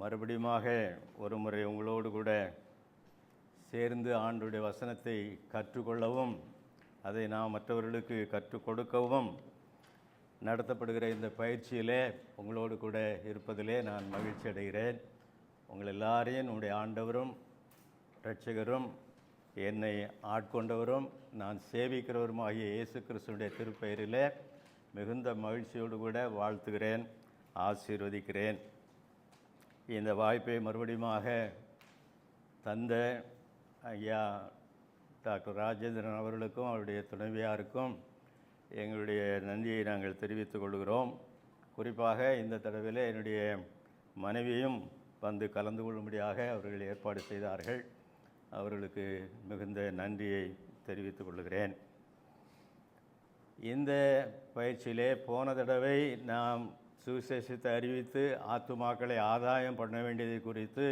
மறுபடியுமாக ஒரு முறை உங்களோடு கூட சேர்ந்து ஆண்டுடைய வசனத்தை கற்றுக்கொள்ளவும் அதை நாம் மற்றவர்களுக்கு கற்றுக் கொடுக்கவும் நடத்தப்படுகிற இந்த பயிற்சியிலே உங்களோடு கூட இருப்பதிலே நான் மகிழ்ச்சி அடைகிறேன். உங்கள் எல்லாரையும் நம்முடைய ஆண்டவரும் இரட்சகரும் என்னை ஆட்கொண்டவரும் நான் சேவிக்கிறவரும் ஆகிய இயேசு கிறிஸ்துவினுடைய திருப்பெயரிலே மிகுந்த மகிழ்ச்சியோடு கூட வாழ்த்துகிறேன், ஆசீர்வதிக்கிறேன். இந்த வாய்ப்பை மறுபடியுமாக தந்த ஐயா டாக்டர் ராஜேந்திரன் அவர்களுக்கும் அவருடைய துணைவியாருக்கும் எங்களுடைய நன்றியை நாங்கள் தெரிவித்துக் கொள்கிறோம். குறிப்பாக இந்த தடவையில் என்னுடைய மனைவியும் வந்து கலந்து கொள்ளும்படியாக அவர்கள் ஏற்பாடு செய்தார்கள். அவர்களுக்கு மிகுந்த நன்றியை தெரிவித்துக் கொள்கிறேன். இந்த பயிற்சியிலே போன தடவை நாம் சுவிசேஷத்தை அறிவித்து ஆத்துமாக்களை ஆதாயம் பண்ண வேண்டியதை குறித்து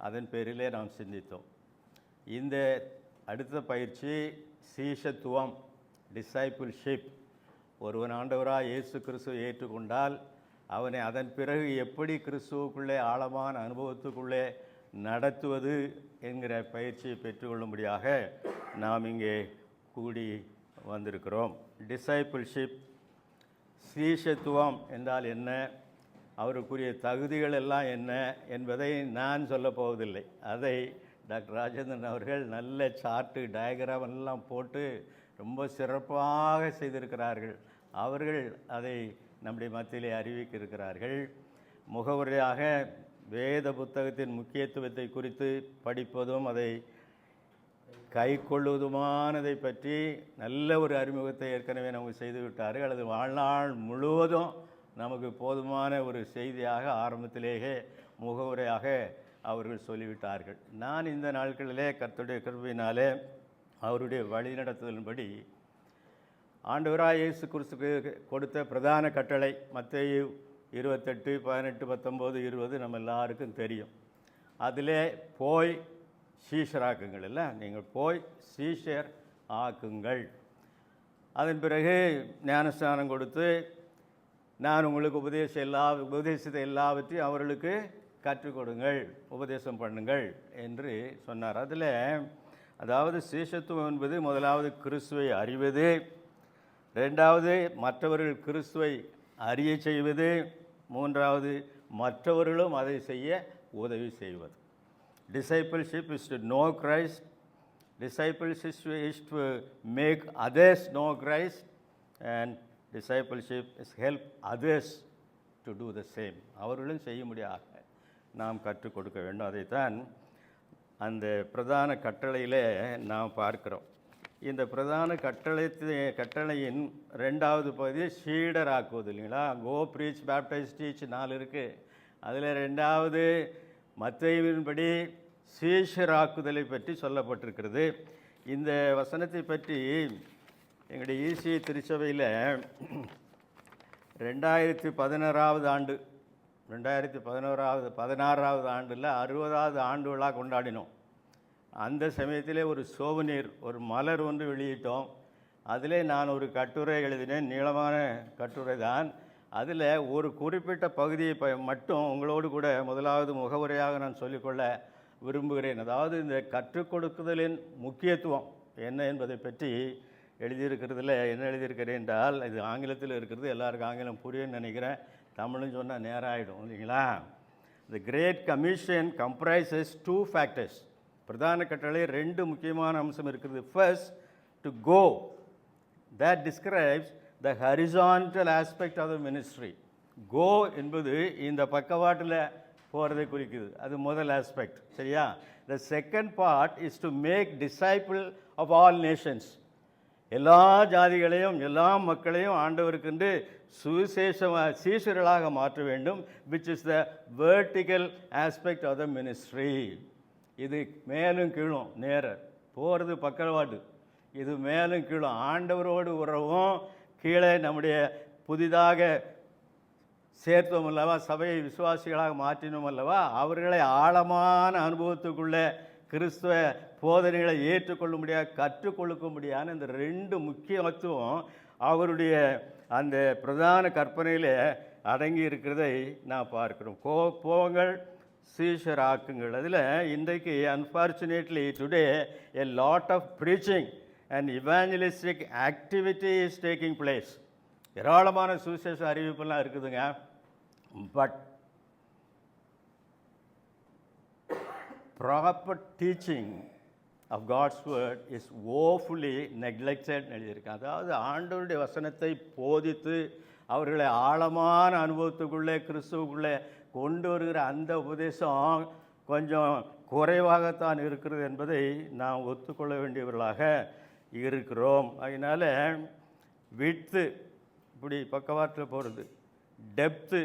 அதன் பேரிலே நாம் சிந்தித்தோம். இந்த அடுத்த பயிற்சி சீஷத்துவம், டிசைபிள்ஷிப். ஒருவன் ஆண்டவராக இயேசு கிறிஸ்துவை ஏற்றுக்கொண்டால் அவனை அதன் பிறகு எப்படி கிறிஸ்துவுக்குள்ளே ஆழமான அனுபவத்துக்குள்ளே நடத்துவது என்கிற பயிற்சியை பெற்றுக்கொள்ளும்படியாக நாம் இங்கே கூடி வந்திருக்கிறோம். டிசைபிள்ஷிப், சீஷத்துவம் என்றால் என்ன, அவருக்குரிய தகுதிகள் எல்லாம் என்ன என்பதை நான் சொல்ல போவதில்லை. அதை டாக்டர் ராஜேந்திரன் அவர்கள் நல்ல சார்ட்டு டயக்ராம் எல்லாம் போட்டு ரொம்ப சிறப்பாக செய்திருக்கிறார்கள். அவர்கள் அதை நம்முடைய மத்தியிலே அறிவிக்க இருக்கிறார்கள். முகவுரையாக வேத புத்தகத்தின் முக்கியத்துவத்தை குறித்து படிப்பதும் அதை கை கொள்வதுமானதை பற்றி நல்ல ஒரு அறிமுகத்தை ஏற்கனவே நமக்கு செய்துவிட்டார்கள். அல்லது வாழ்நாள் முழுவதும் நமக்கு போதுமான ஒரு செய்தியாக ஆரம்பத்திலேயே முகவுரையாக அவர்கள் சொல்லிவிட்டார்கள். நான் இந்த நாட்களிலே கர்த்தருடைய கிருபையினாலே அவருடைய வழிநடத்துதலின்படி ஆண்டவராக இயேசு கிறிஸ்துவுக்கு கொடுத்த பிரதான கட்டளை மத்தேயு 28, 18, 19, 20 நம்ம எல்லாருக்கும் தெரியும். அதிலே போய் சீஷராக்குங்கள், இல்லை நீங்கள் போய் சீஷர் ஆக்குங்கள். அதன் பிறகு ஞானஸ்நானம் கொடுத்து நான் உங்களுக்கு உபதேசத்தை எல்லாவற்றையும் அவர்களுக்கு கற்றுக் கொடுங்கள், உபதேசம் பண்ணுங்கள் என்று சொன்னார். அதில் அதாவது சீஷத்துவம் என்பது முதலாவது கிறிஸ்துவை அறிவது, ரெண்டாவது மற்றவர்கள் கிறிஸ்துவை அறிய செய்வது, மூன்றாவது மற்றவர்களும் அதை செய்ய உதவி செய்வது. Discipleship is to know Christ. Discipleship is to make others know Christ. And discipleship is help others to do the same. அவர்களும் செய்ய முடியாக நாம் கற்றுக் கொடுக்க வேண்டும். அதைத்தான் அந்த பிரதான கட்டளையிலே நாம் பார்க்கிறோம். இந்த பிரதான கட்டளையின் ரெண்டாவது பகுதி சீடராக்குவது, இல்லைங்களா? கோ ப்ரீச் பேப்டைஸ் டீச் 4 இருக்குது. அதில் ரெண்டாவது மத்தேயுவின்படி சீஷராக்குதலை பற்றி சொல்லப்பட்டிருக்கிறது. இந்த வசனத்தை பற்றி எங்களுடைய ஈசிஐ திருச்சபையில் 2016 ஆண்டு 2016 ஆண்டில் 60வது ஆண்டு விழா கொண்டாடினோம். அந்த சமயத்திலே ஒரு சோவனீர், ஒரு மலர் ஒன்று வெளியிட்டோம். அதிலே நான் ஒரு கட்டுரை எழுதினேன், நீளமான கட்டுரை தான். அதில் ஒரு குறிப்பிட்ட பகுதியை மட்டும் உங்களோடு கூட முதலாவது முகவுரையாக நான் சொல்லிக்கொள்ள விரும்புகிறேன். அதாவது இந்த கற்றுக் கொடுக்குதலின் முக்கியத்துவம் என்ன என்பதை பற்றி எழுதியிருக்கிறதுல என்ன எழுதியிருக்கிறேன் என்றால், இது ஆங்கிலத்தில் இருக்கிறது, எல்லாருக்கும் ஆங்கிலம் புரியும்னு நினைக்கிறேன். தமிழ்னு சொன்னால் நேரம் ஆகிடும், இல்லைங்களா? The great commission comprises 2 factors. பிரதான கட்டளை 2 முக்கியமான அம்சம் இருக்குது. First, to go. That describes the horizontal aspect of the ministry. Go என்பது இந்த பக்கவாட்டில் போகிறதை குறிக்குது, அது முதல் ஆஸ்பெக்ட், சரியா? The second part is to make disciple of all nations. எல்லா ஜாதிகளையும் எல்லா மக்களையும் ஆண்டவருக்கென்று சீஷர்களாக மாற்ற வேண்டும். Which is the vertical aspect of the ministry. இது மேலும் கீழும் நேர போகிறது பக்கவாட்டு, இது மேலும் கீழும் ஆண்டவரோடு உறவும், கீழே நம்முடைய புதிதாக சேர்த்தோம் அல்லவா, சபையை விசுவாசிகளாக மாற்றினோம் அல்லவா, அவர்களை ஆழமான அனுபவத்துக்குள்ளே கிறிஸ்துவ போதனைகளை ஏற்றுக்கொள்ள முடியாது, கற்றுக்கொடுக்க முடியாத இந்த 2 முக்கியத்துவம் அவருடைய அந்த பிரதான கற்பனையில் அடங்கி இருக்கிறதை நான் பார்க்கிறோம். போங்கள், சீஷராக்குங்கள். அதில் இன்றைக்கு unfortunately today a lot of preaching and evangelistic activity is taking place. ஏராளமான சுவிசேஷ அறிவிப்பெல்லாம் இருக்குதுங்க. But proper teaching of God's word is woefully neglected எழுதியிருக்கேன். அதாவது ஆண்டவருடைய வசனத்தை போதித்து அவர்களை ஆழமான அனுபவத்துக்குள்ளே கிறிஸ்துவுக்குள்ளே கொண்டு வருகிற அந்த உபதேசம் கொஞ்சம் குறைவாகத்தான் இருக்கிறது என்பதை நாம் ஒத்துக்கொள்ள வேண்டியவர்களாக இருக்கிறோம். அதனால் விட்த்து இப்படி பக்கவாட்டில் போகிறது, டெப்த்து,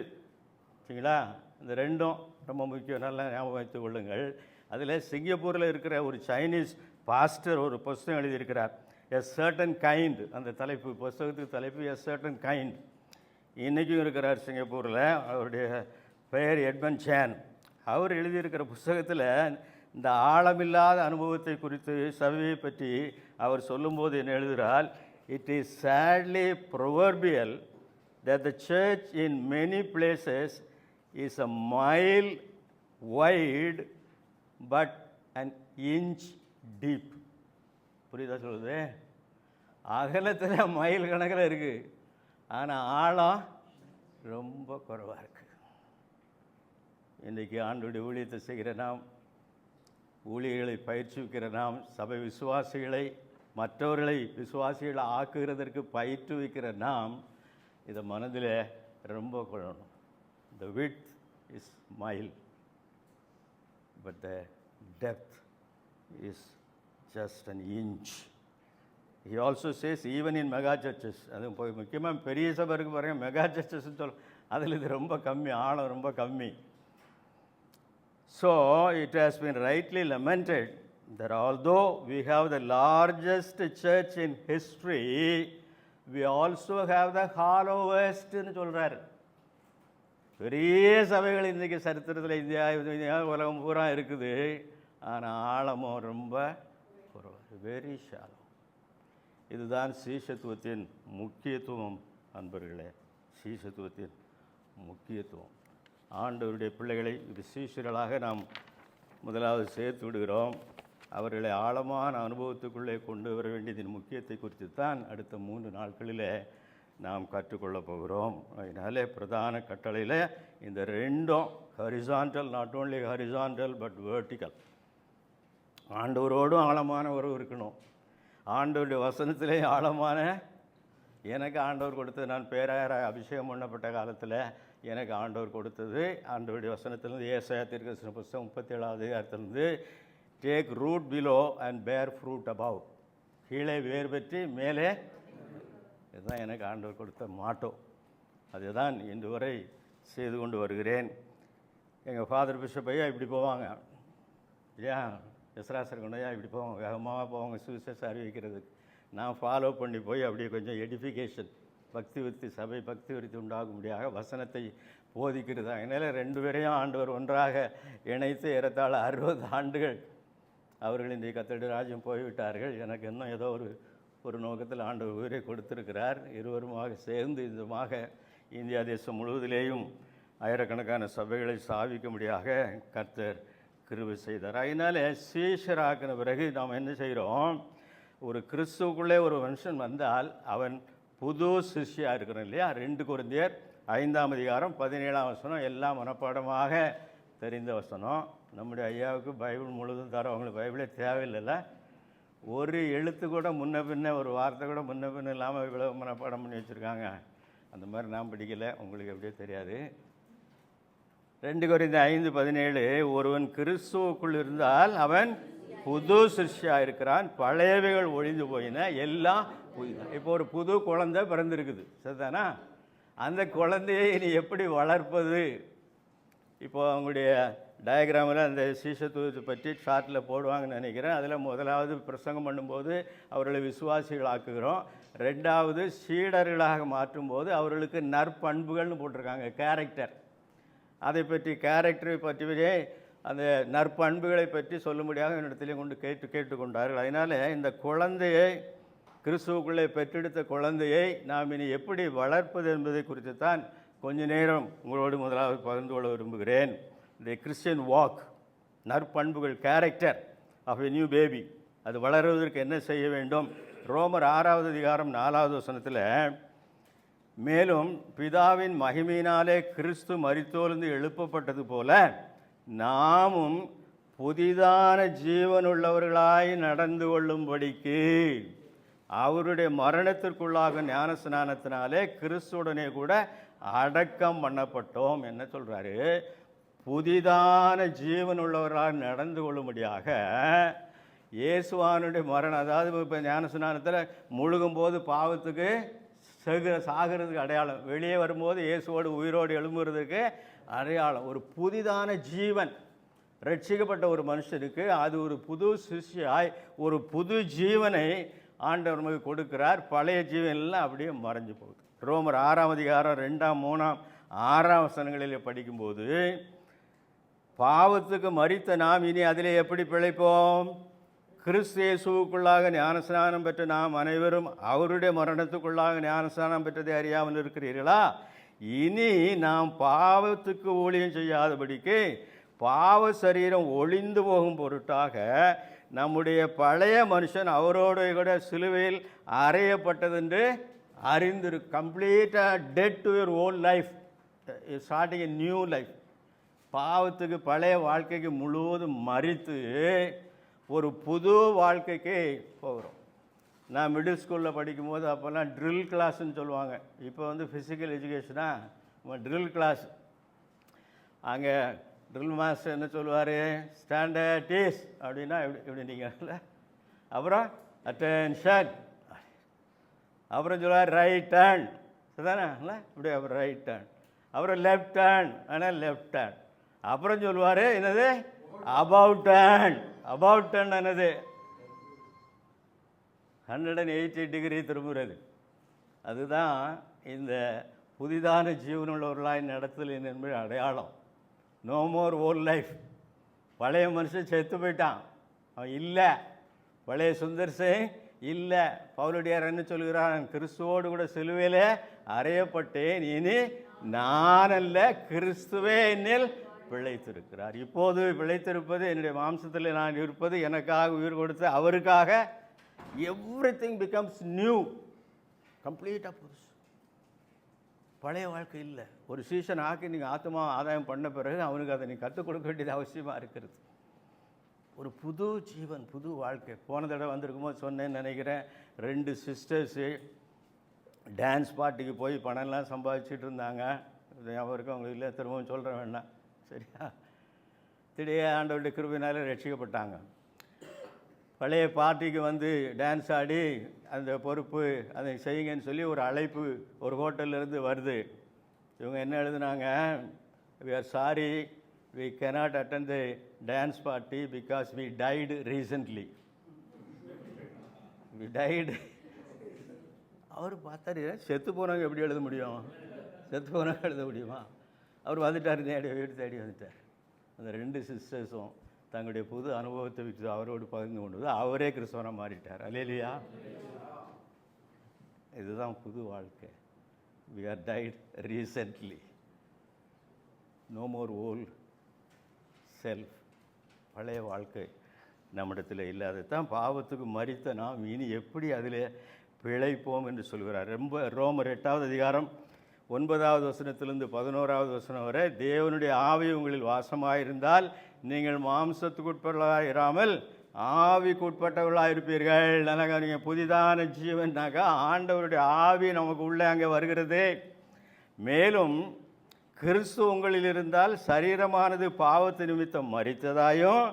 சரிங்களா, இந்த ரெண்டும் ரொம்ப முக்கியம். நல்லா ஞாபகம் வைத்துக் கொள்ளுங்கள். அதில் சிங்கப்பூரில் இருக்கிற ஒரு சைனீஸ் பாஸ்டர் ஒரு புஸ்தகம் எழுதியிருக்கிறார், எ சர்டன் கைண்ட். அந்த தலைப்பு, புஸ்தகத்துக்கு தலைப்பு எ சர்டன் கைண்ட். இன்றைக்கும் இருக்கிறார் சிங்கப்பூரில். அவருடைய பெயர் எட்மன் சேன். அவர் எழுதியிருக்கிற புஸ்தகத்தில் இந்த ஆழமில்லாத அனுபவத்தை குறித்து சபையை பற்றி அவர் சொல்லும்போது என்ன எழுதுகிறார், it is sadly proverbial that the church in many places is a mile wide but an inch deep. புரியுதா சொல்லுது? அகலத்தில் மைல் கணக்கில் இருக்குது, ஆனால் ஆழம் ரொம்ப குறைவாக இருக்குது. இன்றைக்கி ஆண்டோடைய ஊழியத்தை செய்கிற நாம், ஊழியர்களை பயிற்சிக்கிற நாம், சபை விசுவாசிகளை மற்றவர்களை விசுவாசிகளை ஆக்குகிறதற்கு பயிற்றுவிக்கிற நாம் இதை மனதில் ரொம்ப கொள்ளணும். The width is mile, but the depth is just an inch. He also says even in mega churches, அது முக்கியமாக பெரிய சபை இருக்கு பாருங்கள், மெகா சர்ச்சஸ்ன்னு சொல்ல, அதில் இது ரொம்ப கம்மி, ஆழம் ரொம்ப கம்மி. So it has been rightly lamented that although we have the largest church in history, we also have the hollowest ன்னு சொல்கிறார். பெரிய சபைகள் இன்றைக்கி சரித்திரத்தில் இந்தியா உலகம் பூரா இருக்குது, ஆனால் ஆழமும் ரொம்ப குறைவு, வெரி ஷாலோ. இதுதான் சீஷத்துவத்தின் முக்கியத்துவம் அன்பர்களே, சீஷத்துவத்தின் முக்கியத்துவம். ஆண்டவருடைய பிள்ளைகளை சீஷர்களாக நாம் முதலாவது சேர்த்து விடுகிறோம். அவர்களை ஆழமான அனுபவத்துக்குள்ளே கொண்டு வர வேண்டியதின் முக்கியத்தை குறித்து தான் அடுத்த 3 நாட்களில் நாம் கற்றுக்கொள்ளப் போகிறோம். அதனாலே பிரதான கட்டளையில் இந்த ரெண்டும் horizontal, not only horizontal but vertical. ஆண்டவரோடும் ஆழமான உறவு இருக்கணும். ஆண்டவருடைய வசனத்திலே ஆழமான, எனக்கு ஆண்டவர் கொடுத்தது, நான் பேராயராக அபிஷேகம் பண்ணப்பட்ட காலத்தில் எனக்கு ஆண்டவர் கொடுத்தது ஆண்டவருடைய வசனத்திலிருந்து ஏசாயா தீர்க்கதரிசன புத்தகம் 37வது அதிகாரத்திலிருந்து டேக் ரூட் பிலோ அண்ட் பேர் ஃப்ரூட் அபவ், கீழே வேர் பெற்றி மேலே, இதுதான் எனக்கு ஆண்டவர் கொடுத்த மாட்டோ. அதுதான் இன்று வரை செய்து கொண்டு வருகிறேன். எங்கள் ஃபாதர் பிஷப் ஐயா இப்படி போவாங்க இல்லையா, எஸ்ராசர் கொண்டையா இப்படி போவாங்க, வேகமாக போவாங்க சுவிசேஷம் அறிவிக்கிறதுக்கு. நான் ஃபாலோ பண்ணி போய் அப்படியே கொஞ்சம் எடிஃபிகேஷன், பக்தி விருத்தி, சபை பக்தி விருத்தி உண்டாகும்படியாக வசனத்தை போதிக்கிறது. அதனால் 2 பேரையும் ஆண்டவர் ஒன்றாக இணைத்து ஏறத்தாழ 60 ஆண்டுகள் அவர்கள் இந்த கத்தோலிக்க ராஜ்யம் போய்விட்டார்கள். எனக்கு இன்னும் ஏதோ ஒரு நோக்கத்தில் ஆண்டவர் உயிரை கொடுத்திருக்கிறார். இருவருமாக சேர்ந்து இதுமாக இந்தியா தேசம் முழுவதிலேயும் ஆயிரக்கணக்கான சபைகளை சாவிக்கும்படியாக கர்த்தர் கிருபை செய்தார். அதனால் சீஷராக்கின பிறகு நாம் என்ன செய்கிறோம், ஒரு கிறிஸ்துவுக்குள்ளே ஒரு மனுஷன் வந்தால் அவன் புது சிஷ்யா இருக்கிறோம் இல்லையா. 2 கொரிந்தியர் 5ஆம் அதிகாரம் 17ஆம் வசனம் எல்லாம் மனப்பாடமாக தெரிந்த வசனம். நம்முடைய ஐயாவுக்கு பைபிள் முழுதும் தர, அவங்களுக்கு பைபிளே தேவையில்லைல்ல. ஒரு எழுத்து கூட முன்ன பின்ன, ஒரு வார்த்தை கூட முன்ன பின்ன இல்லாமல் இவ்வளோ மனப்பாடம் பண்ணி வச்சுருக்காங்க. அந்த மாதிரி நான் படிக்கலை, உங்களுக்கு எப்படியே தெரியாது. 2 கொரிந்தியர் 5:17, ஒருவன் கிறிஸ்துவுக்குள் இருந்தால் அவன் புது சிஷ்யா இருக்கிறான், பழையவைகள் ஒழிந்து போயின, எல்லாம் புதிதான். இப்போ ஒரு புது குழந்தை பிறந்திருக்குது, சரிதானா? அந்த குழந்தையை நீ எப்படி வளர்ப்பது? இப்போ அவங்களுடைய டயக்ராமில் அந்த சீஷத்துவத்தை பற்றி ஷார்ட்டில் போடுவாங்கன்னு நினைக்கிறேன். அதில் முதலாவது பிரசங்கம் பண்ணும்போது அவர்களை விசுவாசிகளாக்குகிறோம், 2வது சீடர்களாக மாற்றும்போது அவர்களுக்கு நற்பண்புகள்னு போட்டிருக்காங்க, கேரக்டர். அதை பற்றி, கேரக்டரை பற்றியே அந்த நற்பண்புகளை பற்றி சொல்லும்படியாக என்னிடத்திலே கொண்டு கேட்டுக்கொண்டார்கள். அதனால் இந்த குழந்தையை, கிறிஸ்துவுக்குள்ளே பெற்றெடுத்த குழந்தையை நாம் இனி எப்படி வளர்ப்பது என்பதை குறித்து தான் கொஞ்ச நேரம் உங்களோடு முதலாவது பகிர்ந்து கொள்ள விரும்புகிறேன். தி கிறிஸ்டியன் வாக், நற்பண்புகள், character of a new baby, அது வளருவதற்கு என்ன செய்ய வேண்டும்? ரோமர் 6வது அதிகாரம் 4வது வசனத்தில், மேலும் பிதாவின் மகிமையினாலே கிறிஸ்து மரித்தோலிருந்து எழுப்பப்பட்டது போல நாமும் புதிதான ஜீவனுள்ளவர்களாய் நடந்து கொள்ளும்படிக்கு அவருடைய மரணத்திற்குள்ளாக ஞானஸ்நானத்தினாலே கிறிஸ்துவுடனே கூட அடக்கம் பண்ணப்பட்டோம். என்ன சொல்கிறாரு? புதிதான ஜீவனுள்ளவர்களாக நடந்து கொள்ளும்படியாக இயேசுவானுடைய மரணம், அதாவது இப்போ ஞானஸ்நானத்தில் முழுகும்போது பாவத்துக்கு சாகிறதுக்கு அடையாளம், வெளியே வரும்போது இயேசுவோடு உயிரோடு எழும்புறதுக்கு அடையாளம். ஒரு புதிதான ஜீவன் ரட்சிக்கப்பட்ட ஒரு மனுஷனுக்கு அது ஒரு புது சிருஷ்டியாய் ஒரு புது ஜீவனை ஆண்டவர் நமக்கு கொடுக்கிறார். பழைய ஜீவன் எல்லாம் அப்படியே மறைஞ்சு போகுது. ரோமர் 6வது அதிகாரம் 2ஆம் 3ஆம் 6ஆம் வசனங்களில் படிக்கும்போது, பாவத்துக்கு மரித்த நாம் இனி அதிலே எப்படி பிழைப்போம்? கிறிஸ்து இயேசுவுக்குள்ளாக ஞானஸ்நானம் பெற்ற நாம் அனைவரும் அவருடைய மரணத்துக்குள்ளாக ஞானஸ்நானம் பெற்றதை அறியாமல் இருக்கிறீர்களா? இனி நாம் பாவத்துக்கு ஊழியம் செய்யாதபடிக்கு பாவ சரீரம் ஒளிந்து போகும் பொருட்டாக நம்முடைய பழைய மனுஷன் அவரோடு கூட சிலுவையில் அறையப்பட்டதென்று அறிந்திரு. கம்ப்ளீட்டாக dead to your old life, starting a new life. பாவத்துக்கு பழைய வாழ்க்கைக்கு முழுவதும் மறித்து ஒரு புது வாழ்க்கைக்கு போகிறோம். நான் மிடில் ஸ்கூலில் படிக்கும்போது அப்போல்லாம் ட்ரில் கிளாஸ்ன்னு சொல்லுவாங்க. இப்போ வந்து ஃபிசிக்கல் எஜுகேஷனாக ட்ரில் கிளாஸ். அங்கே ட்ரில் மாஸ்டர் என்ன சொல்லுவார்? ஸ்டாண்டர்டீஸ் அப்படின்னா இப்படி நீங்கள், அப்புறம் அட்டென்ஷன், அப்புறம் சொல்லுவார் ரைட் டர்ன், சரிதானே? இப்படி அப்புறம் ரைட் டர்ன், அப்புறம் லெஃப்ட் டர்ன், ஆனால் லெஃப்ட் டர்ன், அப்புறம் சொல்லுவார் என்னது அபவுட் டர்ன். அபவுட் டர்ன் என்னது? 180 டிகிரி திரும்புகிறது. அதுதான் இந்த புதிதான ஜீவனுள்ளவர்களாய் நடத்தல் என்பது அடையாளம். No more old life. பழைய மனுஷன் செத்து போயிட்டான், அவன் இல்லை. பழைய சுந்தர்சே இல்லை. பவுலடியார் என்ன சொல்கிறார்? நான் கிறிஸ்துவோடு கூட சிலுவையில் அறையப்பட்டேன், இனி நான் அல்ல கிறிஸ்துவே என்னில் பிழைத்திருக்கிறார். இப்போது பிழைத்திருப்பது என்னுடைய மாம்சத்தில் நான் இருப்பது எனக்காக உயிர் கொடுத்து அவருக்காக. எவ்ரிதிங் பிகம்ஸ் நியூ, கம்ப்ளீட்டாக புதுசு. பழைய வாழ்க்கை இல்லை. ஒரு சீசன் ஆக்கி நீங்கள் ஆத்மா ஆதாயம் பண்ண பிறகு அவனுக்கு அதை நீங்கள் கற்றுக் கொடுக்க வேண்டியது அவசியமாக இருக்கிறது. ஒரு புது ஜீவன், புது வாழ்க்கை. போன தடவை வந்திருக்கும் போது சொன்னேன்னு நினைக்கிறேன், 2 சிஸ்டர்ஸு டான்ஸ் பார்ட்டிக்கு போய் பணம்லாம் சம்பாதிச்சுட்டு இருந்தாங்க. ஞாபகம் அவங்களுக்கு இல்லை, திரும்பவும் சொல்கிற வேண்டாம், சரியா? திடீர் ஆண்டவருடைய கிருபையினால ரட்சிக்கப்பட்டாங்க. பழைய பார்ட்டிக்கு வந்து டான்ஸ் ஆடி அந்த பொறுப்பு அதை செய்யுங்கன்னு சொல்லி ஒரு அழைப்பு ஒரு ஹோட்டல்லேருந்து வருது. இவங்க என்ன எழுதுனாங்க? we are sorry we cannot attend the dance party because we died recently. we died. அவர் பார்த்தாரு, செத்து போனவங்க எப்படி எழுத முடியும்? செத்து போனவங்க எழுத முடியுமா? அவர் வந்துட்டார், நேரடி வீடு தேடி வந்துட்டார். அந்த 2 சிஸ்டர்ஸும் தங்களுடைய புது அனுபவத்தை விட்டு அவரோடு பகிர்ந்து கொண்டது. அவரே கிறிஸ்தவனாக மாறிட்டார். அல்லேலூயா. இதுதான் புது வாழ்க்கை. we are died recently. no more old self. பழைய வாழ்க்கை நம்மிடத்தில் இல்லாத தான் பாவத்துக்கு மரித்த நாம் இனி எப்படி அதில் பிழைப்போம் என்று சொல்கிறார். ரோமர் 8வது அதிகாரம் 9வது வசனத்திலிருந்து 11வது வசனம் வரை, தேவனுடைய ஆவி உங்களில் வாசமாயிருந்தால் நீங்கள் மாம்சத்துக்குட்பட்டவர்களாக இராமல் ஆவிக்குட்பட்டவர்களாக இருப்பீர்கள். நல்லா நீங்கள் புதிதான ஜீவனாக்கா ஆண்டவருடைய ஆவி நமக்கு உள்ளே அங்கே வருகிறது. மேலும் கிறிஸ்து உங்களில் இருந்தால் சரீரமானது பாவத்து நிமித்தம் மரித்ததாயும்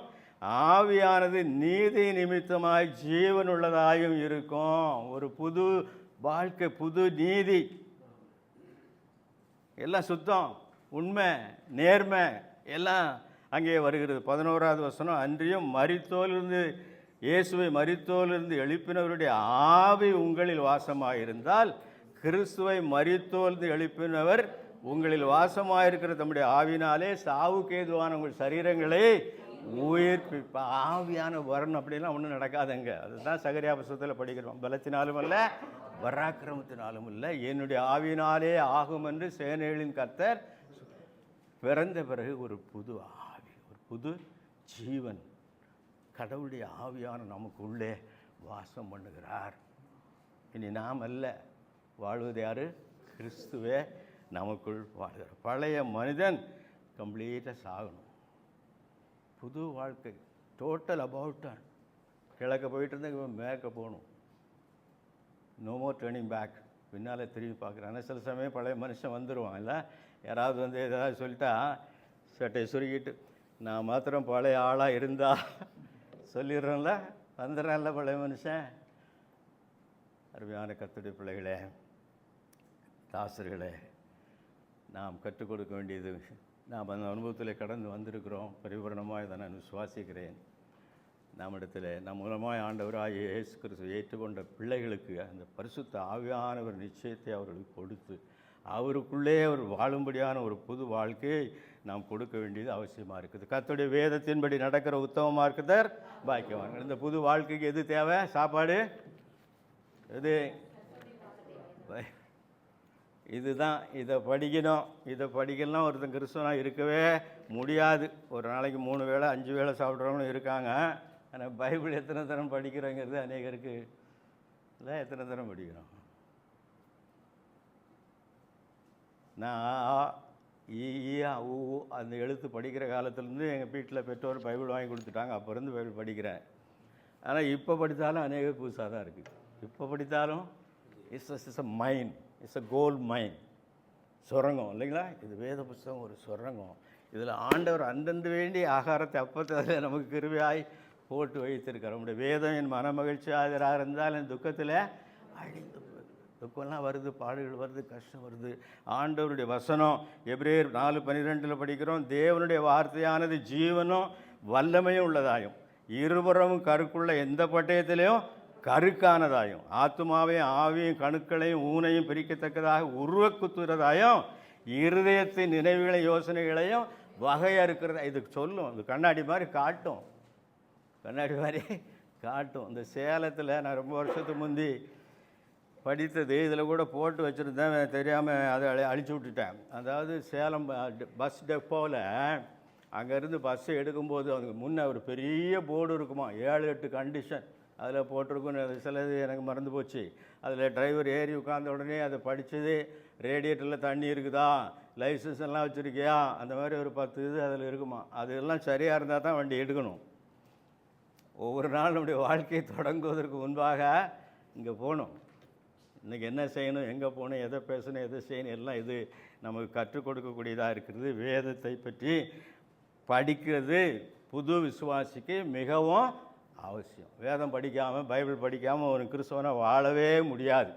ஆவியானது நீதி நிமித்தமாய் ஜீவனுள்ளதாயும் இருக்கும். ஒரு புது வாழ்க்கை, புது நீதி, எல்லாம் சுத்தம், உண்மை, நேர்மை எல்லாம் அங்கே வருகிறது. 11வது வசனம், அன்றியும் மரித்தோலிருந்து இயேசுவை மரித்தோலிருந்து எழுப்பினவருடைய ஆவி உங்களில் வாசமாயிருந்தால் கிறிஸ்துவை மரித்தோலிருந்து எழுப்பினவர் உங்களில் வாசமாயிருக்கிற தம்முடைய ஆவினாலே சாவுக்கு ஏதுவான உங்கள் சரீரங்களை உயிர்ப்பிப்பா. ஆவியான வரணும் அப்படிலாம் ஒன்றும் நடக்காதுங்க. அதுதான் சகரியா புத்தகத்தில் படிக்கிறோம். பலத்தினாலும் அல்ல பராக்கிரமத்தினாலும் இல்லை, என்னுடைய ஆவியினாலே ஆகும் என்று சேனைகளின் கர்த்தர். பிறந்த பிறகு ஒரு புது ஆவி, ஒரு புது ஜீவன், கடவுளுடைய ஆவியான நமக்குள்ளே வாசம் பண்ணுகிறார். இனி நாம் அல்ல வாழ்வது யார்? கிறிஸ்துவே நமக்குள் வாழ்கிறார். பழைய மனிதன் கம்ப்ளீட்டாக சாகணும். புது வாழ்க்கை, டோட்டல் அபவுட்டான். கிழக்க போயிட்டு இருந்தால் மேற்க போகணும். No more turning back. பின்னால் திரும்பி பார்க்குறாங்க. சில சமயம் பழைய மனுஷன் வந்துடுவான். இல்லை, யாராவது வந்து ஏதாவது சொல்லிட்டா சட்டை சுருக்கிட்டு நான் மாத்திரம் பழைய ஆளாக இருந்தா சொல்லிடுறோம்ல, வந்துடுறான்ல பழைய மனுஷன். அருமையான கர்த்தருடைய பிள்ளைகளே, தாசர்களே, நாம் கற்றுக் கொடுக்க வேண்டியது, நாம் அந்த அனுபவத்தில் கடந்து வந்திருக்கிறோம். பரிபூரணமாக இதை நான் விசுவாசிக்கிறேன். நம்மிடத்தில் நம் மூலமாக ஆண்டவராகிய இயேசு கிறிஸ்து ஏற்றுக்கொண்ட பிள்ளைகளுக்கு அந்த பரிசுத்த ஆவியானவர் நிச்சயத்தை அவர்களுக்கு கொடுத்து அவருக்குள்ளே அவர் வாழும்படியான ஒரு புது வாழ்க்கையை நாம் கொடுக்க வேண்டியது அவசியமாக இருக்குது. கர்த்தருடைய வேதத்தின்படி நடக்கிற உத்தமமாக இருக்கிறதர் பாக்கியவான். இந்த புது வாழ்க்கைக்கு எது தேவை? சாப்பாடு. இது இதுதான். இதை படிக்கணும். இதை படிக்கலாம் ஒருத்தன் கிறிஸ்தவனாக இருக்கவே முடியாது. ஒரு நாளைக்கு 3 வேளை 5 வேளை சாப்பிட்றவங்களும் இருக்காங்க. ஆனால் பைபிள் எத்தனை தரம் படிக்கிறோங்கிறது அநேகருக்கு இல்லை. எத்தனை தரம் படிக்கிறோம்? நான் அந்த எழுத்து படிக்கிற காலத்துலேருந்து எங்கள் வீட்டில் பெற்றோர் பைபிள் வாங்கி கொடுத்துட்டாங்க. அப்போ இருந்து பைபிள் படிக்கிறேன். ஆனால் இப்போ படித்தாலும் அநேக புதுசாக தான் இருக்குது. இப்போ படித்தாலும் it's a mind, it's a gold mind. சுரங்கம் இல்லைங்களா? இது வேத புஸ்தகம் ஒரு சுரங்கம். இதில் ஆண்டவர் அந்தந்த வேண்டிய ஆகாரத்தை அப்பத்தில் நமக்கு கிருபையாய் போட்டு வைத்திருக்கார். நம்முடைய வேதம் என் மன மகிழ்ச்சி ஆதராக இருந்தால் என் துக்கத்தில் அழிந்து போகுது. துக்கம்லாம் வருது, பாடுகள் வருது, கஷ்டம் வருது. ஆண்டவருடைய வசனம் எபிரேயர் 4:12 படிக்கிறோம். தேவனுடைய வார்த்தையானது ஜீவனும் வல்லமையும் உள்ளதாயும் இருபுறமும் கருக்குள்ள எந்த பட்டயத்திலையும் கருக்கானதாயும் ஆத்துமாவையும் ஆவியும் கணுக்களையும் ஊனையும் பிரிக்கத்தக்கதாக உருவக்குத்துறதாயும் இருதயத்தின் நினைவுகளையும் யோசனைகளையும் வகையறுக்கிறதா. இதுக்கு சொல்லும். இது கண்ணாடி மாதிரி காட்டும். கண்ணாடி மாதிரி காட்டும். இந்த சேலத்தில் நான் ரொம்ப வருஷத்துக்கு முந்தி படித்தது இதில் கூட போட்டு வச்சுருந்தேன். தெரியாமல் அதை அழிச்சு விட்டுட்டேன். அதாவது சேலம் பஸ் டெப்போவில் அங்கேருந்து பஸ்ஸை எடுக்கும்போது அதுக்கு முன்னே ஒரு பெரிய போர்டு இருக்குமா, 7-8 கண்டிஷன் அதில் போட்டிருக்குன்னு. சிலது எனக்கு மறந்து போச்சு. அதில் டிரைவர் ஏறி உட்கார்ந்த உடனே அதை படித்தது, ரேடியேட்டரில் தண்ணி இருக்குதா, லைசன்ஸ் எல்லாம் வச்சுருக்கியா, அந்த மாதிரி ஒரு 10 இது அதில் இருக்குமா. அதெல்லாம் சரியாக இருந்தால் தான் வண்டி எடுக்கணும். ஒவ்வொரு நாள் நம்முடைய வாழ்க்கையை தொடங்குவதற்கு முன்பாக இங்கே போகணும். இன்றைக்கி என்ன செய்யணும், எங்கே போகணும், எதை பேசணும், எதை செய்யணும், எல்லாம் இது நமக்கு கற்றுக் கொடுக்கக்கூடியதாக இருக்கிறது. வேதத்தை பற்றி படிக்கிறது புது விசுவாசிக்கு மிகவும் அவசியம். வேதம் படிக்காமல், பைபிள் படிக்காமல் ஒரு கிறிஸ்தவனை வாழவே முடியாது.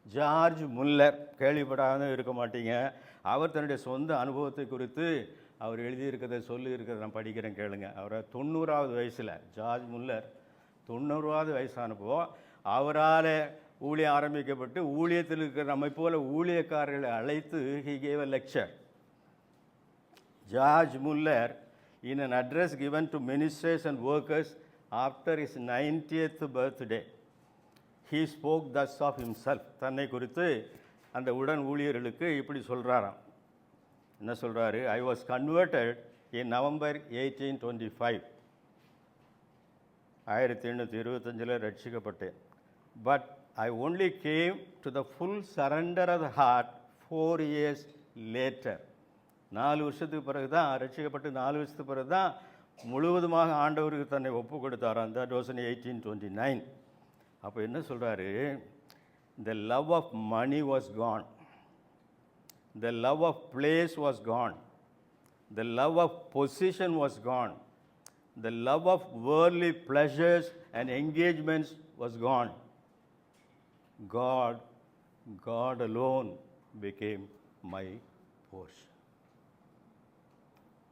ஜார்ஜ் முல்லர், கேள்விப்படாத இருக்க மாட்டீங்க. அவர் தன்னுடைய சொந்த அனுபவத்தை குறித்து அவர் எழுதியிருக்கிறத சொல்லியிருக்கிறத நான் படிக்கிறேன், கேளுங்க. அவரை 90வது வயசில், ஜார்ஜ் முல்லர் 90வது வயசானப்போ அவரால் ஊழியம் ஆரம்பிக்கப்பட்டு ஊழியத்தில் இருக்கிற நம்மை போல ஊழியக்காரர்களை அழைத்து he gave a lecture. George Muller, in an address given to ministers and workers after his 90th birthday, he spoke thus of himself. தன்னை குறித்து அந்த உடன் ஊழியர்களுக்கு இப்படி சொல்கிறாராம். என்ன சொல்கிறாரு? I was converted in November 1825. 1825 ரட்சிக்கப்பட்டேன். But I only came to the full surrender of the heart 4 years later. 4 வருஷத்துக்கு பிறகு தான் ரட்சிக்கப்பட்டு, 4 வருஷத்துக்கு பிறகு தான் முழுவதுமாக ஆண்டவருக்கு தன்னை ஒப்பு கொடுத்தாராம். That was in 1829. அப்போ என்ன சொல்கிறாரு? The love of money was gone. The love of place was gone. The love of position was gone. The love of worldly pleasures and engagements was gone. God alone became my portion.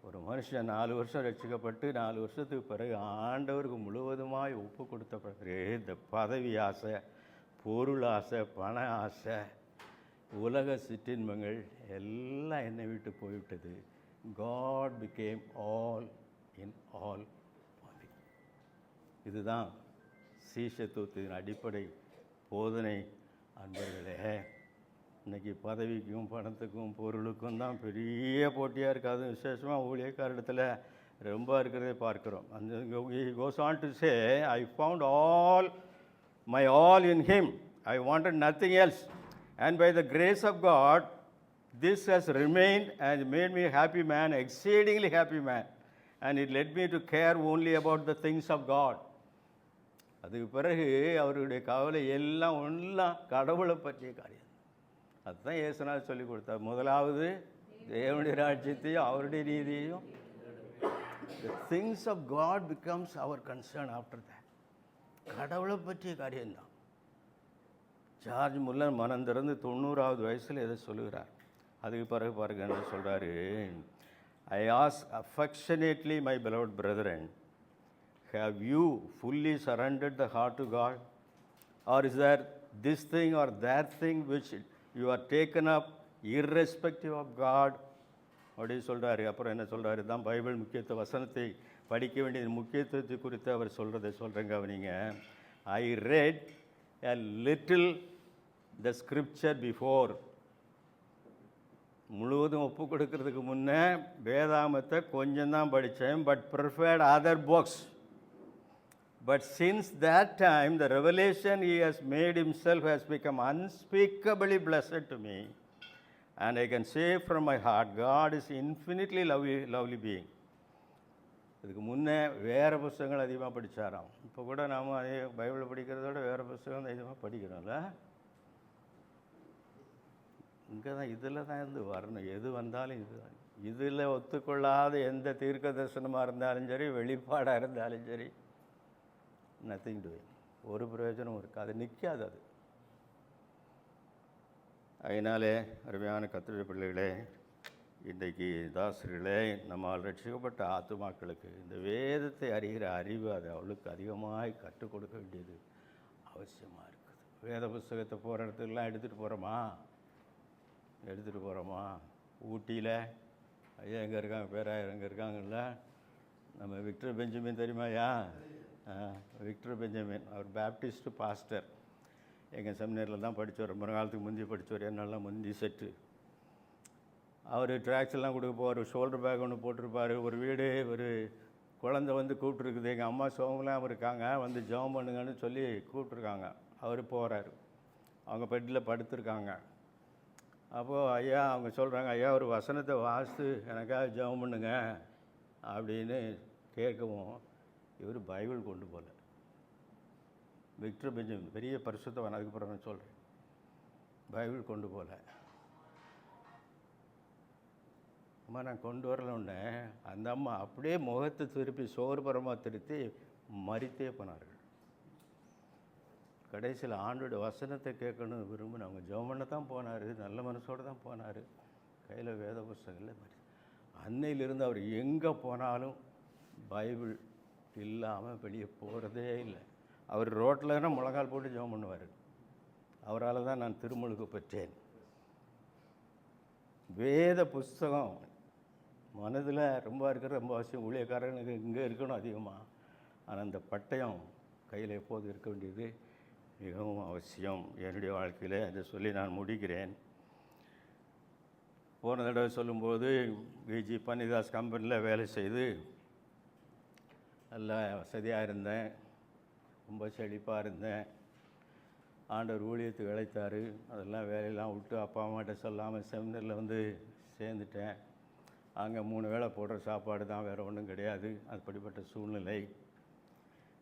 ஒரு மனுஷன் 4 வருஷம் ரட்சிக்கப்பட்டு 4 வருஷத்துக்கு பிறகு ஆண்டவருக்கு முழுவதுமாய் ஒப்பு கொடுத்த பிறகு இந்த பதவி ஆசை, பொருள் ஆசை, பண ஆசை, உலக சிற்றின்பங்கள் எல்லாம் என்னை விட்டு போய்விட்டது. God became all in all. இதுதான் சீஷத்துவத்தின் அடிப்படை போதனை. அன்பர்களே, இன்றைக்கி பதவிக்கும் பணத்துக்கும் பொருளுக்கும் தான் பெரிய போட்டியாக இருக்குது. அதுவும் விசேஷமாக ஊழியக்காரிடத்தில் ரொம்ப இருக்கிறதே பார்க்குறோம். அந்த goes on to say, I found my all in him. I wanted nothing else. And by the grace of God, this has remained and made me a happy man, exceedingly happy man. And it led me to care only about the things of God. அதுக்கு பிறகு அவருடைய கவலை எல்லாம் கடவுளை பற்றிய காரியம். அதுதான் இயேசுநாதர் சொல்லிக் கொடுத்தார். முதலாவது தேவனுடைய ராஜ்யத்தையும் அவருடைய நீதியையும். The things of God becomes our concern after that. கடவுளை பற்றிய காரியம்தான். ஜார்ஜ் முல்லர் மனம் திறந்து 90வது வயசில் எதை சொல்லுகிறார். அதுக்கு பிறகு பாருங்க என்ன சொல்கிறாரு. I ask affectionately, my beloved brethren, have you fully surrendered the heart to God? Or is there this thing or that thing which you are taken up irrespective of God? அப்படி சொல்கிறாரு. அப்புறம் என்ன சொல்கிறாரு தான் பைபிள் முக்கியத்துவ வசனத்தை படிக்க வேண்டிய முக்கியத்துவத்தை குறித்து அவர் சொல்கிறேங்க. அவனிங்க I read a little the scripture before. முழுவதும் ஒப்பு கொடுக்கறதுக்கு முன்னே வேதாமத்தை கொஞ்சம் தான் படித்தேன். But preferred other books. But since that time, the revelation he has made himself has become unspeakably blessed to me. And I can say from my heart, God is infinitely lovely being. இதுக்கு முன்னே வேறு புஸ்தகங்கள் அதிகமாக படித்தாராம். இப்போ கூட நாம் அதே பைபிளை படிக்கிறதோட வேறு புஸ்தகம் அதிகமாக படிக்கிறோம்ல. இங்கே தான் இதில் தான் இருந்து வரணும். எது வந்தாலும் இதில் ஒத்துக்கொள்ளாத எந்த தீர்க்க தரிசனமாக இருந்தாலும் சரி, வெளிப்பாடாக இருந்தாலும் சரி, நத்திங் டூயிங், ஒரு பிரயோஜனம் இருக்குது. அது நிற்காது. அது அதனாலே அருமையான கர்த்தருடைய பிள்ளைகளே, இன்றைக்கு தாசர்களே, நம்மால் ரட்சிக்கப்பட்ட ஆத்துமாக்களுக்கு இந்த வேதத்தை அறிகிற அறிவு அது அவளுக்கு அதிகமாக கற்றுக் கொடுக்க வேண்டியது அவசியமாக இருக்குது. வேத புஸ்தகத்தை போகிற இடத்துக்கெல்லாம் எடுத்துகிட்டு போகிறோமா? ஊட்டியில் ஐயா எங்கே இருக்காங்க, பேராயர் எங்கே இருக்காங்கல்ல, நம்ம விக்டர் பெஞ்சமின் தெரியுமாயா? விக்டர் பெஞ்சமின் அவர் பேப்டிஸ்ட் பாஸ்டர். எங்கள் செமினரில் தான் படித்தவர். ரொம்ப காலத்துக்கு முந்தி படித்தவர். என்னெல்லாம் முந்தி செட்டு. அவர் ட்ராக்ஸ் எல்லாம் கொடுக்க போவார். ஷோல்டர் பேக் ஒன்று போட்டிருப்பார். ஒரு வீடு, ஒரு குழந்தை வந்து கூப்பிட்ருக்குது. எங்கள் அம்மா சோகலாம் இருக்காங்க, வந்து ஜெபம் பண்ணுங்கன்னு சொல்லி கூப்பிட்ருக்காங்க. அவர் போகிறாரு. அவங்க பெட்டில் படுத்துருக்காங்க. அப்போது ஐயா அவங்க சொல்கிறாங்க, ஐயா ஒரு வசனத்தை வாசித்து எனக்காக ஜெபம் பண்ணுங்க அப்படின்னு கேட்கவும், இவர் பைபிள் கொண்டு போகல. விக்டர் பெஞ்சமின் பெரிய பரிசுத்தவன். அதுக்கப்புறம் நான் சொல்கிறேன், பைபிள் கொண்டு போகல. அம்மா நான் கொண்டு வரலன்னு அந்த அம்மா அப்படியே முகத்தை திருப்பி சோர்பரமாக திருத்தி மறித்தே போனார்கள். கடைசியில் ஆண்டோட வசனத்தை கேட்கணும்னு விரும்பின அவங்க ஜெபம் பண்ண தான் போனார். நல்ல மனசோடு தான் போனார். கையில் வேத புஸ்தகங்கள் மாதிரி. அன்னையிலிருந்து அவர் எங்கே போனாலும் பைபிள் இல்லாமல் வெளியே போகிறதே இல்லை. அவர் ரோட்டில்னா முழங்கால் போட்டு ஜெபம் பண்ணுவார். அவரால் தான் நான் திருமுழுக்கு பெற்றேன். வேத புஸ்தகம் மனதில் ரொம்ப ரொம்ப அவசியம். ஊழியக்காரனுக்கு இங்கே இருக்கணும் அதிகமாக. ஆனால் அந்த பட்டயம் கையில் எப்போது இருக்க வேண்டியது மிகவும் அவசியம் என்னுடைய வாழ்க்கையில். அதை சொல்லி நான் முடிக்கிறேன். போன தடவை சொல்லும்போது விஜி பன்னிதாஸ் கம்பெனியில் வேலை செய்து நல்லா வசதியாக இருந்தேன், ரொம்ப செழிப்பாக இருந்தேன். ஆண்டவர் ஊழியத்துக்கு அழைத்தார். அதெல்லாம் வேலையெல்லாம் விட்டு அப்பா அம்மாட்ட சொல்லாமல் செமினரில் வந்து சேர்ந்துட்டேன். அங்கே 3 வேளை போடுற சாப்பாடு தான், வேறு ஒன்றும் கிடையாது. அப்படிப்பட்ட சூழ்நிலை.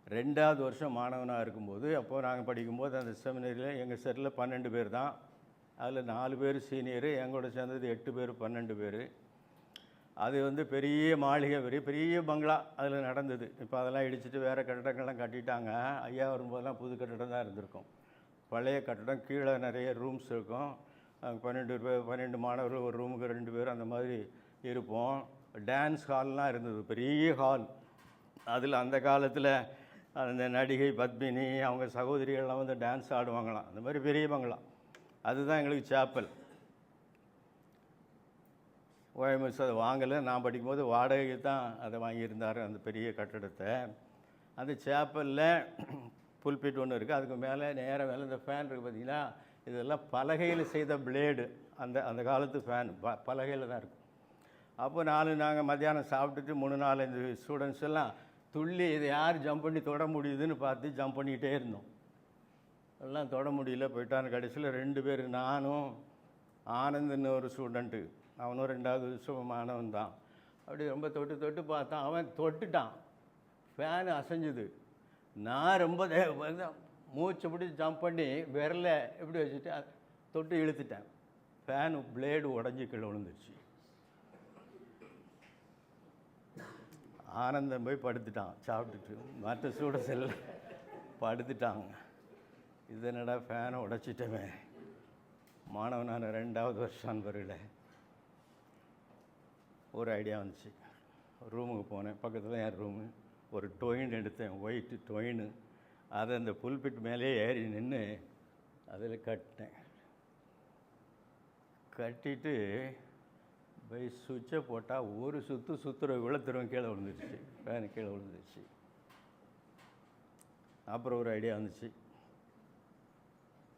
2வது வருஷம் மாணவனாக இருக்கும்போது, அப்போது நாங்கள் படிக்கும்போது அந்த செமினரியில் எங்கள் செட்டில் 12 பேர் தான். அதில் 4 பேர் சீனியரு, எங்களோட சேர்ந்தது 8 பேர், 12 பேர். அது வந்து பெரிய மாளிகை, பெரிய பங்களா அதில் நடந்தது. இப்போ அதெல்லாம் இடிச்சிட்டு வேறு கட்டடங்கள்லாம் கட்டிட்டாங்க. ஐயா வரும்போதெல்லாம் புது கட்டடம் தான் இருந்திருக்கும். பழைய கட்டடம். கீழே நிறைய ரூம்ஸ் இருக்கும். 12 மாணவர்கள் ஒரு ரூமுக்கு 2 பேர் அந்த மாதிரி இருப்போம். டான்ஸ் ஹால்லாம் இருந்தது, பெரிய ஹால். அதில் அந்த காலத்தில் அந்த நடிகை பத்மினி அவங்க சகோதரிகள்லாம் வந்து டான்ஸ் ஆடுவாங்களாம். அந்த மாதிரி பெரிய பங்களா. அதுதான் எங்களுக்கு சேப்பல். ஓஎம்எஸ் அதை வாங்கலை. நான் படிக்கும்போது வாடகைக்கு தான் அதை வாங்கியிருந்தார் அந்த பெரிய கட்டடத்தை. அந்த சேப்பலில் புல்பிட் ஒன்று இருக்குது. அதுக்கு மேலே நேராக மேலே இந்த ஃபேன் இருக்குது பார்த்தீங்கன்னா, இதெல்லாம் பலகையில் செய்த பிளேடு. அந்த அந்த காலத்து ஃபேன் பலகையில் தான் இருக்கும். அப்போ நாங்கள் மத்தியானம் சாப்பிட்டுட்டு 3-4 ஸ்டூடெண்ட்ஸ் எல்லாம் துள்ளி இதை யார் ஜம்ப் பண்ணி தொட முடியுதுன்னு பார்த்து ஜம்ப் பண்ணிக்கிட்டே இருந்தோம். எல்லாம் தொட முடியல, போயிட்டான்னு. கடைசியில் 2 பேர், நானும் ஆனந்த்னு ஒரு ஸ்டூடெண்ட்டு, அவனும் 2வது வருஷம் மாணவன் தான். அப்படி ரொம்ப தொட்டு பார்த்தான். அவன் தொட்டுட்டான், ஃபேனு அசைஞ்சுது. நான் ரொம்ப மூச்சை பிடிச்சி ஜம்ப் பண்ணி விரலை எப்படி வச்சுட்டு தொட்டு இழுத்துட்டேன். ஃபேனு பிளேடு உடஞ்சி கீழே விழுந்துருச்சு. ஆனந்தம் போய் படுத்துட்டான் சாப்பிட்டுட்டு. மற்ற ஸ்டூடெண்ட்ஸ் எல்லாம் படுத்துட்டாங்க. இது என்னடா ஃபேனை உடைச்சிட்டமே. மாணவனான 2வது வருஷம் அன்பரில் ஒரு ஐடியா வந்துச்சு. ரூமுக்கு போனேன், பக்கத்தில் என் ரூமு. ஒரு டொயின் எடுத்தேன், ஒயிட்டு டொயின்னு. அதை அந்த புல்பிட் மேலே ஏறி நின்று அதில் கட்டினேன். கட்டிட்டு போய் சுவிட்சை போட்டால் ஒரு சுற்றுற விழுத்துறவன் கீழே விழுந்துருச்சு, ஃபேனு கீழே விழுந்துருச்சு. அப்புறம் ஒரு ஐடியா வந்துச்சு.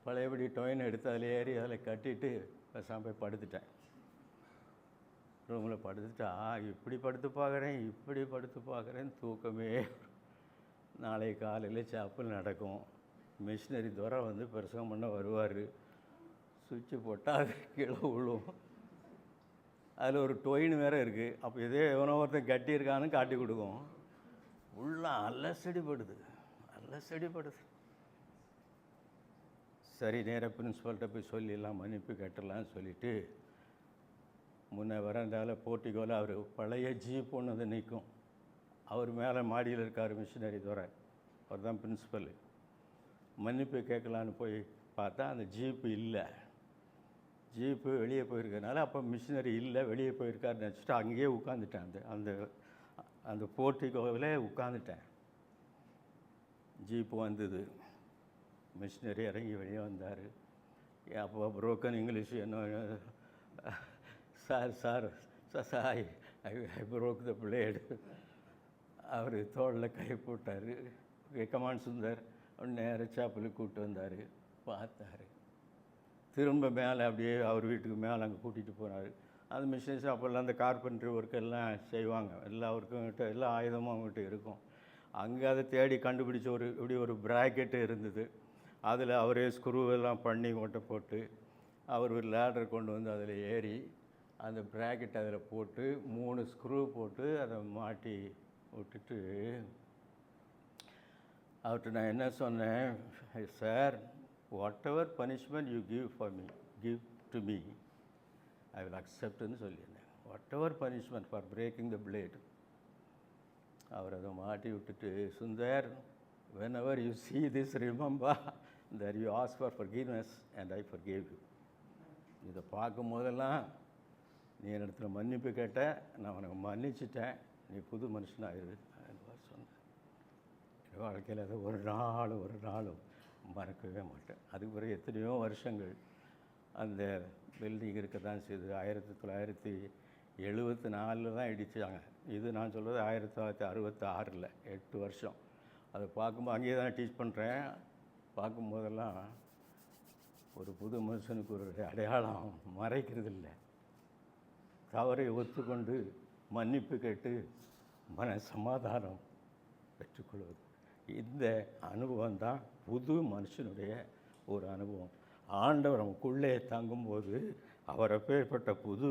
பழையபடி டொயின் எடுத்து அதில் ஏறி அதில் கட்டிட்டு பேசாமல் போய் படுத்துட்டேன். ரூமில் படுத்துட்டா இப்படி படுத்து பார்க்குறேன், தூக்கமே. நாளைக்கு காலையில் சாப்பிள் நடக்கும். மிஷினரி துறை வந்து பிரசவம் பண்ண வருவார். சுவிட்சு போட்டால் அது கீழே விழும். அதில் ஒரு டொயின் வேறு இருக்குது. அப்போ இதே எவனோ ஒருத்தன் கட்டியிருக்கான்னு காட்டி கொடுக்கும். உள்ள அலசடிப்படுது. சரி, நேராக பிரின்ஸிபல்கிட்ட போய் சொல்லிடலாம், மன்னிப்பு கட்டலான்னு சொல்லிவிட்டு முன்னே வரந்தால் போர்ட்டிகோவில் அவர் பழைய ஜீப் ஒன்று வந்து நிற்கும். அவர் மேலே மாடியில் இருக்கார் மிஷினரி துறை, அவர் தான் பிரின்ஸிபல். மன்னிப்பு கேட்கலான்னு போய் பார்த்தா அந்த ஜீப்பு இல்லை. ஜீப்பு வெளியே போயிருக்கனால அப்போ மிஷினரி இல்லை, வெளியே போயிருக்காருன்னு நினச்சிட்டு அங்கேயே உட்காந்துட்டேன். அந்த அந்த போர்ட்டிகோவில் உட்காந்துட்டேன். ஜீப்பு வந்தது, மிஷினரி இறங்கி வெளியே வந்தார். அப்போ புரோக்கன் இங்கிலீஷ் என்ன, sir I broke the blade. அவர் தோளில் கை போட்டார். கமான் சுந்தர் நேர சாப்பில் கூப்பிட்டு வந்தார். பார்த்தார். திரும்ப மேலே அப்படியே அவர் வீட்டுக்கு மேலே அங்கே கூட்டிகிட்டு போனார். அந்த மிஷின்ஸ் அப்போல்லாம் அந்த கார்பென்ட்ரி ஒர்க்கெல்லாம் செய்வாங்க. எல்லா ஒர்க்கும் எல்லா ஆயுதமும் அவங்ககிட்ட இருக்கும். அங்கே அதை தேடி கண்டுபிடிச்ச இப்படி ஒரு ப்ராக்கெட்டு இருந்தது. அதில் அவரே ஸ்க்ரூவெல்லாம் பண்ணி ஓட்ட போட்டு அவர் ஒரு லேடர் கொண்டு வந்து அதில் ஏறி அந்த ப்ராக்கெட் அதில் போட்டு 3 ஸ்க்ரூ போட்டு அதை மாட்டி விட்டுட்டு அவர்கிட்ட நான் என்ன சொன்னேன், sir, whatever punishment you give to me I will அக்செப்ட்னு சொல்லியிருந்தேன். Whatever punishment for breaking the blade. அவர் அதை மாட்டி விட்டுட்டு, Sundar, whenever you see this, remember that you ask for forgiveness and I forgave you. இதை பார்க்கும் போதெல்லாம் நீ என்னிடத்துல மன்னிப்பு கேட்ட, நான் உனக்கு மன்னிச்சிட்டேன், நீ புது மனுஷனாகிரு சொன்னேன். என் வாழ்க்கையில் அதை ஒரு நாளும் மறக்கவே மாட்டேன். அதுக்கு பிறகு எத்தனையோ வருஷங்கள் அந்த பில்டிங் இருக்க தான் செய்து. 1974 தான் இடித்தாங்க. இது நான் சொல்கிறது 1966, 8 வருஷம். அதை பார்க்கும்போது அங்கேயே தான் டீச் பண்ணுறேன். பார்க்கும்போதெல்லாம் ஒரு புது மனுஷனுக்கு ஒரு அடையாளம் மறைக்கிறது இல்லை. தவறை ஒத்துக்கொண்டு மன்னிப்பு கேட்டு மன சமாதானம் பெற்றுக்கொள்வது. இந்த அனுபவம் தான் புது மனுஷனுடைய ஒரு அனுபவம். ஆண்டவர் நமக்குள்ளே தங்கும்போது அவர் அப்பேற்பட்ட புது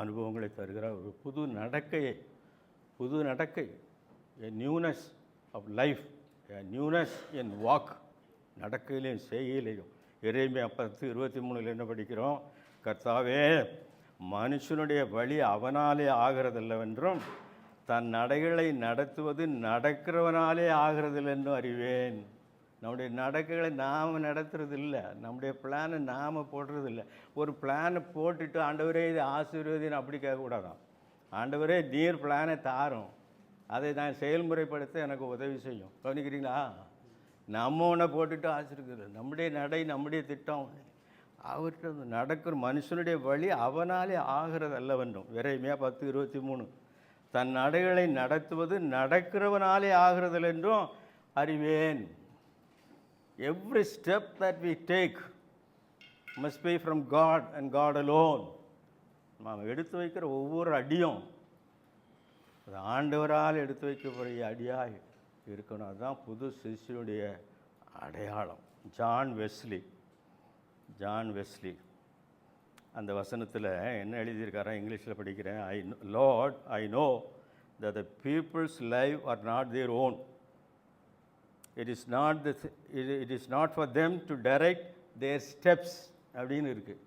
அனுபவங்களை தருகிறார். ஒரு புது நடக்கை, a newness of life, a newness in walk, நடக்கையிலையும் செய்கையிலையும். எரேமியா 10:23 என்ன படிக்கிறோம், கர்த்தாவே, மனுஷனுடைய வழி அவனாலே ஆகிறதில்லவென்றும் தன் நடைகளை நடத்துவது நடக்கிறவனாலே ஆகிறதில்லைன்றும் அறிவேன். நம்முடைய நடக்கைகளை நாம் நடத்துறதில்லை, நம்முடைய பிளானை நாம் போடுறதில்லை. ஒரு பிளானை போட்டுட்டு ஆண்டவரே இது ஆசீர்வதின்னு அப்படி கேட்கக்கூடாதான். ஆண்டவரே நீர் பிளானை தாரும், அதை நான் செயல்முறைப்படுத்த எனக்கு உதவி செய்யும். கவனிக்கிறீங்களா? நம்ம ஒன்றை போட்டுட்டு ஆசீர்வதிக்கிறது. நம்முடைய நடை, நம்முடைய திட்டம் அவர்கிட்ட நடக்கிற மனுஷனுடைய வழி அவனாலே ஆகிறது அல்லவென்றும். எரேமியா 10:23 தன் நடைகளை நடத்துவது நடக்கிறவனாலே ஆகிறதில்லை என்றும் அறிவேன். Every step that we take must be from God and God alone. நாம் எடுத்து வைக்கிற ஒவ்வொரு அடியும் அது ஆண்டவரால் எடுத்து வைக்கக்கூடிய அடியாக இருக்கணும். அதுதான் புது சிஷ்யனுடைய அடையாளம். ஜான் வெஸ்லி அந்த வசனத்தில் என்ன எழுதியிருக்காரா, இங்கிலீஷில் படிக்கிறேன். I know that the people's life are not their own. It is not for them to direct their steps அப்படின்னு இருக்குது.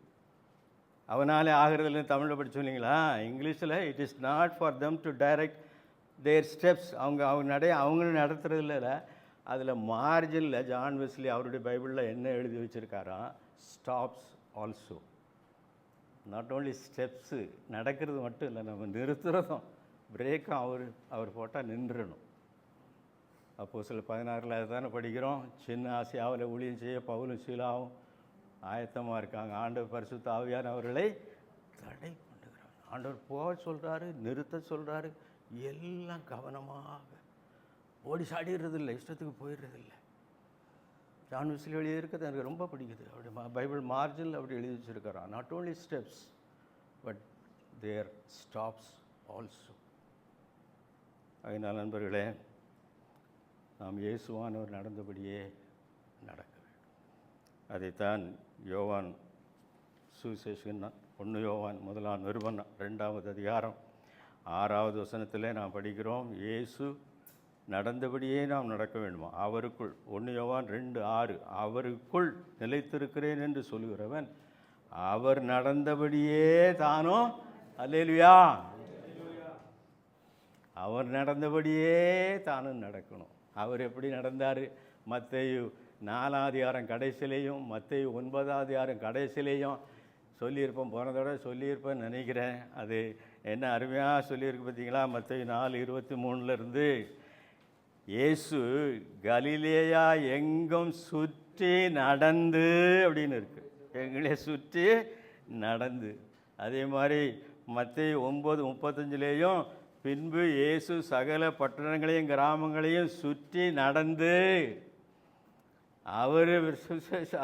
அவனாலே ஆகிறதுல தமிழில் படிச்சு சொன்னீங்களா? இங்கிலீஷில் it is not for them to direct their steps. அவங்க நடத்துறது இல்லை. அதில் மார்ஜினில் ஜான் வெஸ்லி அவருடைய பைபிளில் என்ன எழுதி வச்சுருக்காராம், stops also. Not only steps நடக்கிறது மட்டும் இல்லை, நம்ம நிறுத்துறதும் பிரேக்கும் அவர் போட்டால் நின்றுடணும். அப்போஸ்தலர் 16 அதுதானே படிக்கிறோம். சின்ன ஆசியாவில் ஊழியம் செய்ய பவுலும் சீலாவும் ஆயத்தமாக இருக்காங்க. ஆண்டவர் பரிசுத்த ஆவியானவர் அவர்களை தடை பண்ணுகிறார். ஆண்டவர் போக சொல்கிறாரு, நிறுத்த சொல்கிறாரு. எல்லாம் கவனமாக ஓடி சாடிடுறதில்லை, இஷ்டத்துக்கு போயிடுறதில்லை. ஜான் வெஸ்லி எழுதி இருக்கிறது எனக்கு ரொம்ப பிடிக்குது. அப்படி பைபிள் மார்ஜினில் அப்படி எழுதி வச்சுருக்கிறான். Not only steps but their stops also. அதனால் நண்பர்களே, நாம் இயேசுவானவர் நடந்தபடியே நடக்க வேண்டும். அதைத்தான் யோவான் சுவிசேஷன் 1 யோவான் 1 நிருபம் 2வது அதிகாரம் 6வது வசனத்தில் நாம் படிக்கிறோம். இயேசு நடந்தபடியே நாம் நடக்க வேண்டுமா? அவருக்குள் 1 யோவான் 2:6 அவருக்குள் நிலைத்திருக்கிறேன் என்று சொல்லுகிறவன் அவர் நடந்தபடியே தானும், அல்லேலூயா, அவர் நடந்தபடியே தானும் நடக்கணும். அவர் எப்படி நடந்தார்? மத்தேயு 4ஆம் அதிகாரம் கடைசியிலையும் மத்தேயு 9ஆம் அதிகாரம் கடைசியிலையும் சொல்லியிருப்போம். போன தடவை சொல்லியிருப்பேன்னு நினைக்கிறேன். அது என்ன அருமையாக சொல்லியிருக்கு பார்த்தீங்களா? மத்தேயு 4:23 இயேசு கலிலேயா எங்கும் சுற்றி நடந்து அப்படின்னு இருக்கு. எங்களே சுற்றி நடந்து. அதே மாதிரி மத்தேயு 9:35 பின்பு இயேசு சகல பட்டணங்களையும் கிராமங்களையும் சுற்றி நடந்து அவர்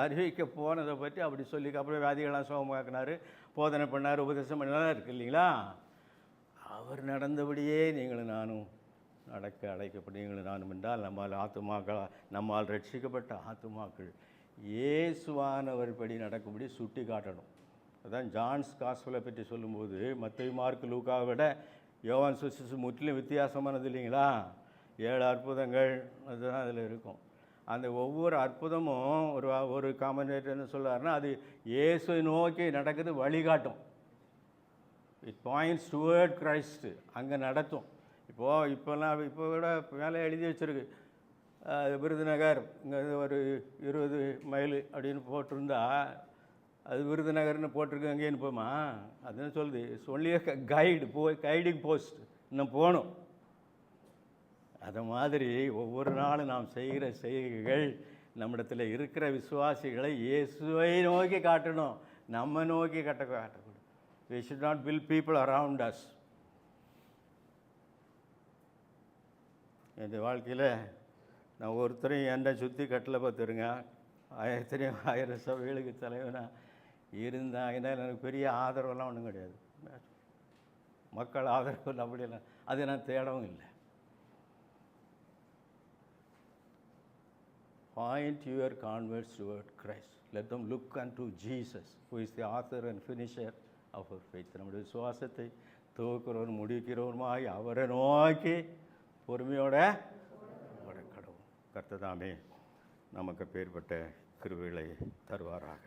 அறிவிக்க போனதை பற்றி அப்படி சொல்லி, அப்புறம் வியாதிகள்லாம் சுகமாக்கினார், போதனை பண்ணார், உபதேசம் பண்ணலாம் இருக்கு இல்லைங்களா? அவர் நடந்தபடியே நீங்களும் நானும் நடக்க அழைக்கப்பட்ட நீங்களும் நானும் என்றால் நம்மால் ரட்சிக்கப்பட்ட ஆத்துமாக்கள் இயேசுவானவர் படி நடக்கும்படி சுட்டி காட்டணும். அதுதான் ஜான்ஸ் காஸ்பலை பற்றி சொல்லும்போது மத்தேயு, மார்க், லூக்காவை விட யோவான் சுவிசேஷம் முற்றிலும் வித்தியாசமானது இல்லைங்களா? 7 அற்புதங்கள் அதுதான் அதில் இருக்கும். அந்த ஒவ்வொரு அற்புதமும் ஒரு காமெண்டேட்டர் என்ன சொல்கிறாருன்னா, அது இயேசுவை நோக்கி நடக்குது, வழிகாட்டும். It points toward Christ. அங்கே நடத்தும். இப்போ கூட மேலே எழுதி வச்சுருக்கு, விருதுநகர் இங்கே ஒரு 20 மைல் அப்படின்னு போட்டிருந்தா அது விருதுநகர்னு போட்டிருக்கு, அங்கேன்னு போமா? அதுன்னு சொல்லுது. சொல்லிய கைடிங் போஸ்ட் இன்னும் போகணும். அதை மாதிரி ஒவ்வொரு நாளும் நாம் செய்கிற செய்கைகள் நம்மிடத்தில் இருக்கிற விசுவாசிகளை இயேசுவை நோக்கி காட்டணும், நம்ம நோக்கி காட்டக்கூடாது. We should not build people around us. என் வாழ்க்கையில் நான் ஒருத்தரையும் என்னை சுற்றி கட்டலை பார்த்துருங்க. 1000 சபைகளுக்கு தலைவனாக இருந்தாங்கன்னா எனக்கு பெரிய ஆதரவெல்லாம் ஒன்றும் கிடையாது. மக்கள் ஆதரவு இல்லை, அப்படியெல்லாம் அது நான் தேடவும் இல்லை. Point your converts toward Christ. Let them look unto Jesus, who is the author and finisher of our faith. நம்முடைய விசுவாசத்தை துவக்கிறவரும் முடிக்கிறவருமாய் அவரை நோக்கி பொறுமையோட கடவுள் கர்த்ததாமே நமக்கு பேர்பட்ட கிருபைகளை தருவாராக.